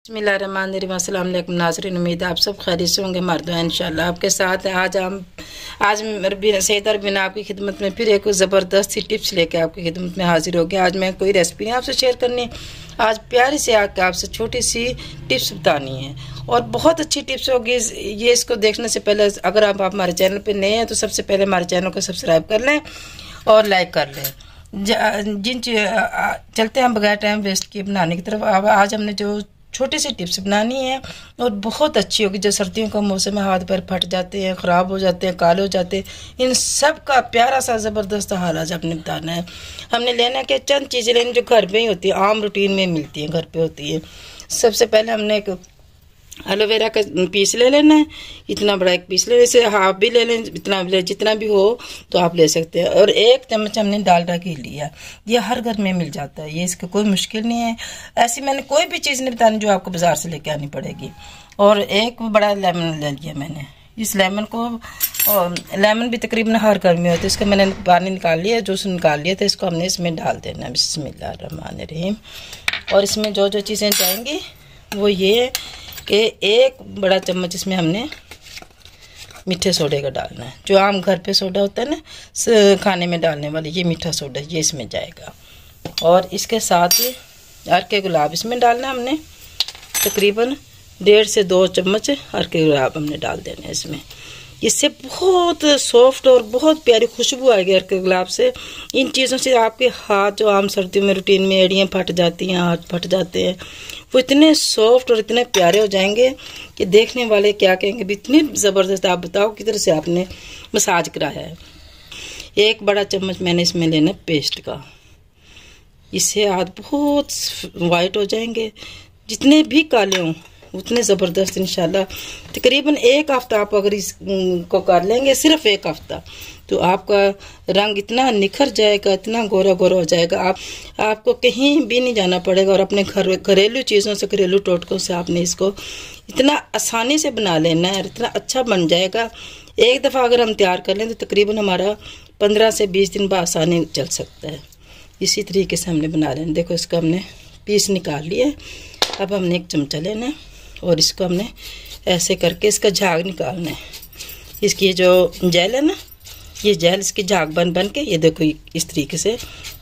बिस्मिल्लाहिर्रहमानिर्रहीम। अस्सलाम वालेकुम नाज़रीन, उम्मीद है आप सब खैरियत से होंगे। मर्द हैं इंशाल्लाह आपके साथ है। आज सईदा रबीना आपकी खिदमत में फिर एक ज़बरदस्त सी टिप्स लेके आपकी खिदमत में हाजिर हो गया। आज मैं कोई रेसिपी नहीं आपसे शेयर करनी, आज प्यारी से आके आपसे छोटी सी टिप्स बतानी है और बहुत अच्छी टिप्स होगी ये। इसको देखने से पहले अगर आप हमारे चैनल पर नए हैं तो सबसे पहले हमारे चैनल को सब्सक्राइब कर लें और लाइक कर लें। चलते हैं बगैर टाइम वेस्ट किए बनाने की तरफ। आज हमने जो छोटी सी टिप्स बनानी है और बहुत अच्छी होगी। जो सर्दियों का मौसम है, हाथ पैर फट जाते हैं, ख़राब हो जाते हैं, काले हो जाते हैं, इन सब का प्यारा सा ज़बरदस्त हाल आज आपने बताना है। हमने लेना है कि चंद चीज़ें लेनी जो घर पे ही होती है, आम रूटीन में मिलती हैं, घर पे होती है। सबसे पहले हमने एक एलोवेरा का पीस ले लेना है। इतना बड़ा एक पीस ले, जैसे हाफ भी ले लें, इतना भी ले, जितना भी हो तो आप ले सकते हैं। और 1 चम्मच हमने डालडा घी लिया। ये हर घर में मिल जाता है, ये इसका कोई मुश्किल नहीं है। ऐसी मैंने कोई भी चीज़ नहीं बतानी जो आपको बाजार से लेके आनी पड़ेगी। और एक बड़ा लेमन ले लिया मैंने। इस लेमन को, लेमन भी तकरीबन हर घर में होता है, इसका मैंने पानी निकाल लिया, जूस निकाल लिया, तो इसको हमने इसमें डाल देना है। बिस्मिल्लाहिर्रहमानिर्रहीम। और इसमें जो जो चीज़ें जाएंगी वो ये कि 1 बड़ा चम्मच इसमें हमने मीठे सोडे का डालना है। जो आम घर पे सोडा होता है ना खाने में डालने वाली, ये मीठा सोडा ये इसमें जाएगा। और इसके साथ ही अर्के गुलाब इसमें डालना हमने, तकरीबन 1.5 से 2 चम्मच अर्के गुलाब हमने डाल देना है इसमें। इससे बहुत सॉफ्ट और बहुत प्यारी खुशबू आएगी अर्के गुलाब से। इन चीज़ों से आपके हाथ जो आम सर्दियों में रूटीन में एड़ियाँ फट जाती हैं, हाथ फट जाते हैं, वो इतने सॉफ्ट और इतने प्यारे हो जाएंगे कि देखने वाले क्या कहेंगे भी इतनी ज़बरदस्त। आप बताओ किस तरह से आपने मसाज कराया है। 1 बड़ा चम्मच मैंने इसमें लेना पेस्ट का। इससे हाथ बहुत वाइट हो जाएंगे, जितने भी काले हों उतने ज़बरदस्त इंशाल्लाह। तकरीबन 1 हफ़्ता आप अगर इसको कर लेंगे, सिर्फ 1 हफ़्ता, तो आपका रंग इतना निखर जाएगा, इतना गोरा गोरा हो जाएगा। आपको कहीं भी नहीं जाना पड़ेगा। और अपने घरेलू चीज़ों से, घरेलू टोटकों से आपने इसको इतना आसानी से बना लेना है, इतना अच्छा बन जाएगा। एक दफ़ा अगर हम तैयार कर लें तो तकरीबन हमारा 15 से 20 दिन बआसानी चल सकता है। इसी तरीके से हमने बना लेना। देखो इसको हमने पीस निकाल लिया। अब हमने 1 चमचा लेना है और इसको हमने ऐसे करके इसका झाग निकालना है। इसकी जो जेल है ना, ये जेल इसकी झाग बन के, ये देखो इस तरीके से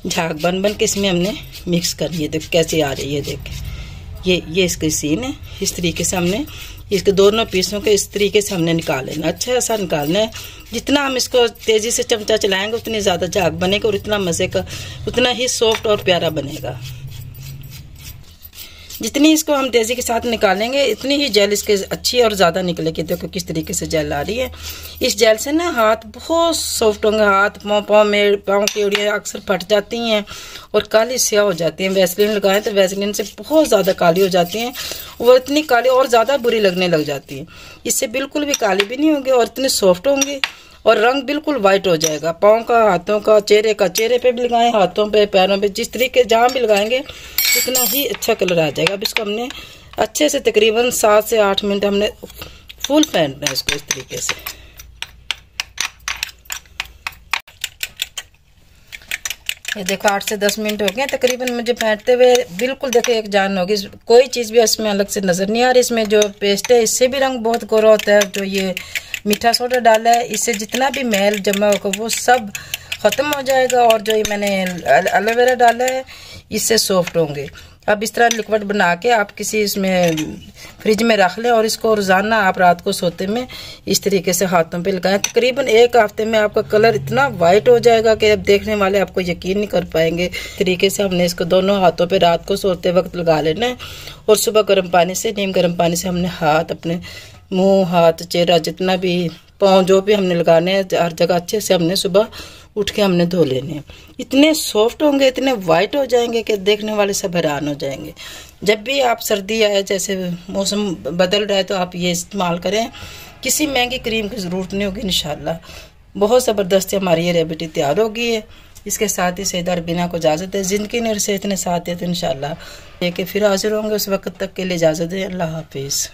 झाग बन के इसमें हमने मिक्स करनी है। देखो कैसे आ रही है, देख ये इसकी सीन है। इस तरीके से हमने इसके दोनों पीसों के इस तरीके से हमने निकाल लेना, अच्छा ऐसा निकालना है। जितना हम इसको तेज़ी से चमचा चलाएंगे उतनी ज़्यादा झाग बनेगा और इतना मज़े का, उतना ही सॉफ्ट और प्यारा बनेगा। जितनी इसको हम तेज़ी के साथ निकालेंगे इतनी ही जेल इसके अच्छी और ज़्यादा निकलेगी। देखो किस तरीके से जेल आ रही है। इस जेल से ना हाथ बहुत सॉफ्ट होंगे। हाथ पाँव की एड़ियाँ अक्सर फट जाती हैं और काली स्याह हो जाती हैं। वैसलीन लगाएं तो वैसलीन से बहुत ज़्यादा काली हो जाती हैं, वो इतनी काली और ज़्यादा बुरी लगने लग जाती हैं। इससे बिल्कुल भी काली भी नहीं होंगी और इतने सॉफ्ट होंगे और रंग बिल्कुल वाइट हो जाएगा। पाँव का, हाथों का, चेहरे पे भी लगाएं, हाथों पे, पैरों पे, जिस तरीके जहाँ भी लगाएंगे उतना ही अच्छा कलर आ जाएगा। अब इसको हमने अच्छे से तकरीबन 7 से 8 मिनट हमने फुल फेंटना है इसको इस तरीके से। ये देखो 8 से 10 मिनट हो गए तकरीबन मुझे फेंटते हुए। बिल्कुल देखो एक जान होगी, कोई चीज़ भी इसमें अलग से नज़र नहीं आ रही। इसमें जो पेस्ट है इससे भी रंग बहुत गोरा होता है। जो ये मीठा सोडा डाला है इससे जितना भी मैल जमा होगा वो सब ख़त्म हो जाएगा। और जो ये मैंने एलोवेरा डाला है इससे सॉफ्ट होंगे। अब इस तरह लिक्विड बना के आप किसी इसमें फ्रिज में रख लें और इसको रोज़ाना आप रात को सोते में इस तरीके से हाथों पे लगाएं। तकरीबन 1 हफ्ते में आपका कलर इतना वाइट हो जाएगा कि अब देखने वाले आपको यकीन नहीं कर पाएंगे। तरीके से हमने इसको दोनों हाथों पे रात को सोते वक्त लगा लेना है और सुबह गर्म पानी से, नीम गर्म पानी से हमने हाथ, अपने मुँह, हाथ, चेहरा, जितना भी पाँव जो भी हमने लगाने हैं हर जगह अच्छे से हमने सुबह उठ के हमने धो लेने हैं। इतने सॉफ्ट होंगे, इतने वाइट हो जाएंगे कि देखने वाले सब हैरान हो जाएंगे। जब भी आप सर्दी आए, जैसे मौसम बदल रहा है, तो आप ये इस्तेमाल करें। किसी महंगी क्रीम की ज़रूरत नहीं होगी इंशाल्लाह। बहुत ज़बरदस्त हमारी ये रेमेडी तैयार हो गई है। इसके साथ ही सईदा रबीना को इजाज़त है। ज़िंदगी ने से इतने साथ है तो इंशाल्लाह लेके फिर हाजिर होंगे। उस वक्त तक के लिए इजाज़त है। अल्लाह हाफिज़।